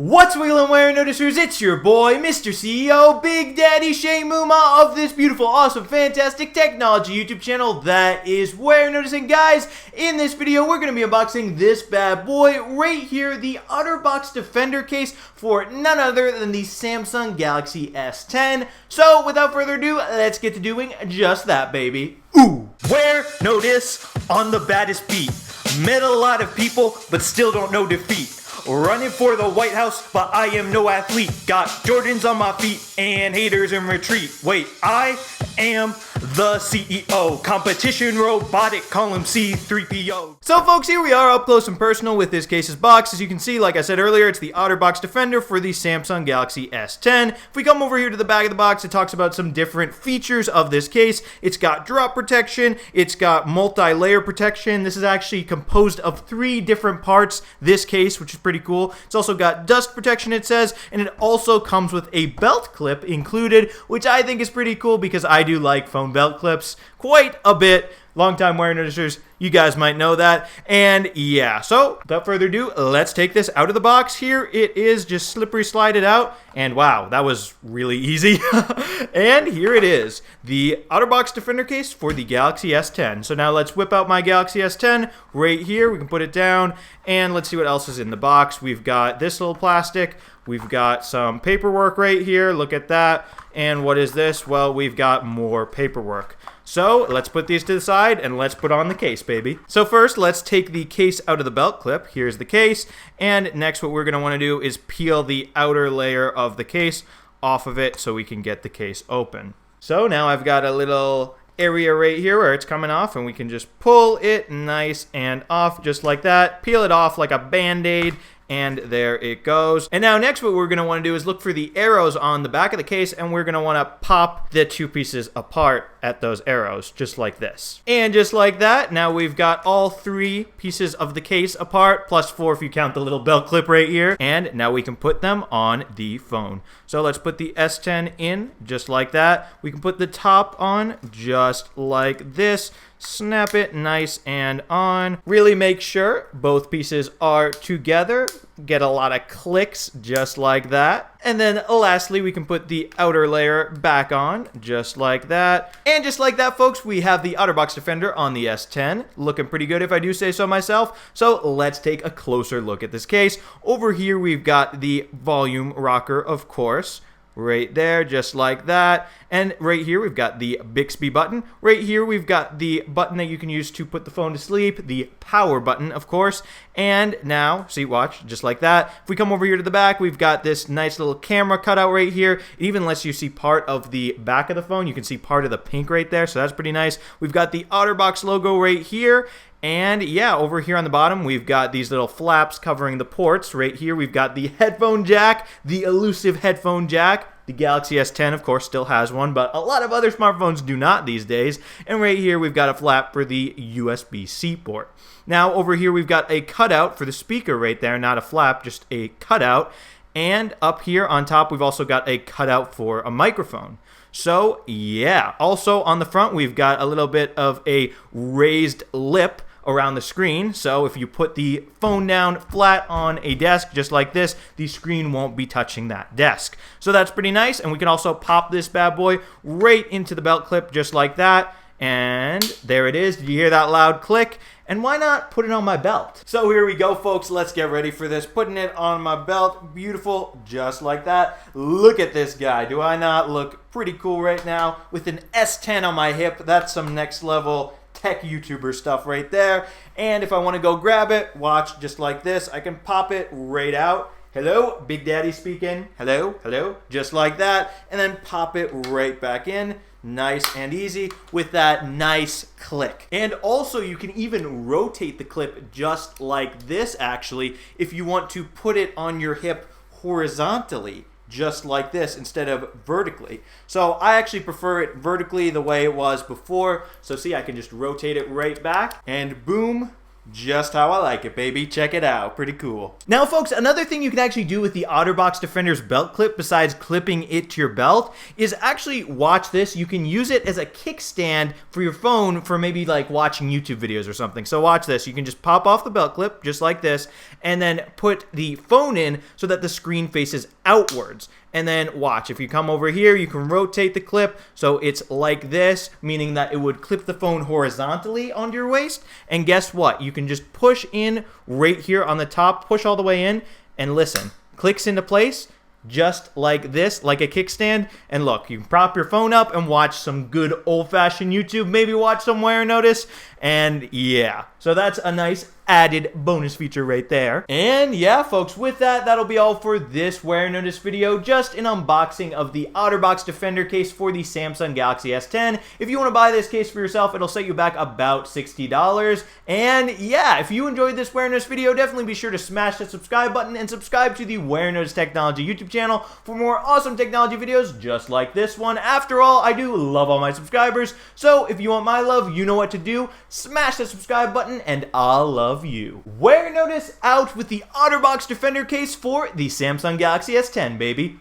What's wheelin' Warenoticers? It's your boy, Mr. CEO, Big Daddy Shane Mumma of this beautiful, awesome, fantastic technology YouTube channel that is Warenoticing. Guys, in this video, we're going to be unboxing this bad boy right here, the OtterBox Defender case for none other than the Samsung Galaxy S10. So, without further ado, let's get to doing just that, baby. Ooh! Warenotice on the baddest beat. Met a lot of people, but still don't know defeat. Running for the White House, but I am no athlete. Got Jordans on my feet and haters in retreat. Wait, I am the CEO. Competition robotic, call him C3PO. So folks, here we are up close and personal with this case's box. As you can see, like I said earlier, it's the OtterBox Defender for the Samsung Galaxy S10. If we come over here to the back of the box, it talks about some different features of this case. It's got drop protection, it's got multi-layer protection. This is actually composed of 3 different parts, this case, which is pretty cool. It's also got dust protection, it says, and it also comes with a belt clip included, which I think is pretty cool because I do like phone belt clips quite a bit. Longtime Warenoticers, you guys might know that. And yeah, so without further ado, let's take this out of the box. Here it is, just slippery slide it out. And wow, that was really easy. And here it is, the OtterBox Defender case for the Galaxy S10. So now let's whip out my Galaxy S10 right here. We can put it down and let's see what else is in the box. We've got this little plastic. We've got some paperwork right here. Look at that. And what is this? Well, we've got more paperwork. So let's put these to the side and let's put on the case, baby. So first, let's take the case out of the belt clip. Here's the case. And next, what we're going to want to do is peel the outer layer of the case off of it so we can get the case open. So now I've got a little area right here where it's coming off, and we can just pull it nice and off just like that. Peel it off like a band-aid. And there it goes. And now next what we're going to want to do is look for the arrows on the back of the case, and we're going to want to pop the 2 pieces apart at those arrows, just like this. And just like that, now we've got all 3 pieces of the case apart, plus 4 if you count the little belt clip right here. And now we can put them on the phone. So let's put the S10 in, just like that. We can put the top on, just like this. Snap it nice and on. Really make sure both pieces are together. Get a lot of clicks just like that. And then lastly, we can put the outer layer back on just like that. And just like that, folks, we have the OtterBox Defender on the S10. Looking pretty good if I do say so myself. So let's take a closer look at this case. Over here, we've got the volume rocker, of course. Right there, just like that. And right here, we've got the Bixby button. Right here, we've got the button that you can use to put the phone to sleep, the power button, of course. And now, see, watch, just like that. If we come over here to the back, we've got this nice little camera cutout right here. It even lets you see part of the back of the phone. You can see part of the pink right there, so that's pretty nice. We've got the OtterBox logo right here. And yeah, over here on the bottom, we've got these little flaps covering the ports. Right here, we've got the headphone jack, the elusive headphone jack. The Galaxy S10, of course, still has one, but a lot of other smartphones do not these days. And right here, we've got a flap for the USB-C port. Now, over here, we've got a cutout for the speaker right there. Not a flap, just a cutout. And up here on top, we've also got a cutout for a microphone. So, yeah. Also, on the front, we've got a little bit of a raised lip around the screen, so if you put the phone down flat on a desk just like this, the screen won't be touching that desk. So that's pretty nice, and we can also pop this bad boy right into the belt clip just like that, and there it is. Did you hear that loud click? And why not put it on my belt? So here we go, folks. Let's get ready for this. Putting it on my belt. Beautiful, just like that. Look at this guy. Do I not look pretty cool right now with an S10 on my hip? That's some next level tech YouTuber stuff right there. And if I want to go grab it, watch, just like this, I can pop it right out. Hello, Big Daddy speaking. Hello, hello, just like that. And then pop it right back in. Nice and easy with that nice click. And also you can even rotate the clip just like this actually if you want to put it on your hip horizontally, just like this instead of vertically. So I actually prefer it vertically the way it was before. So see, I can just rotate it right back and boom, Just how I like it, baby. Check it out. Pretty cool. Now, folks, another thing you can actually do with the OtterBox Defender's belt clip, besides clipping it to your belt, is actually, watch this, you can use it as a kickstand for your phone for maybe like watching YouTube videos or something. So watch this. You can just pop off the belt clip, just like this, and then put the phone in so that the screen faces outwards. And then watch, if you come over here, you can rotate the clip so it's like this, meaning that it would clip the phone horizontally onto your waist. And guess what? You can just push in right here on the top, push all the way in, and listen, clicks into place just like this, like a kickstand. And look, you can prop your phone up and watch some good old-fashioned YouTube, maybe watch some Warenotice, and yeah. So that's a nice added bonus feature right there. And yeah, folks, with that, that'll be all for this Warenotice video. Just an unboxing of the OtterBox Defender case for the Samsung Galaxy S10. If you want to buy this case for yourself, it'll set you back about $60. And yeah, if you enjoyed this Warenotice video, definitely be sure to smash that subscribe button and subscribe to the Warenotice Technology YouTube channel for more awesome technology videos just like this one. After all, I do love all my subscribers, so if you want my love, you know what to do. Smash that subscribe button and I'll love you. Warenotice out with the OtterBox Defender case for the Samsung Galaxy S10, baby.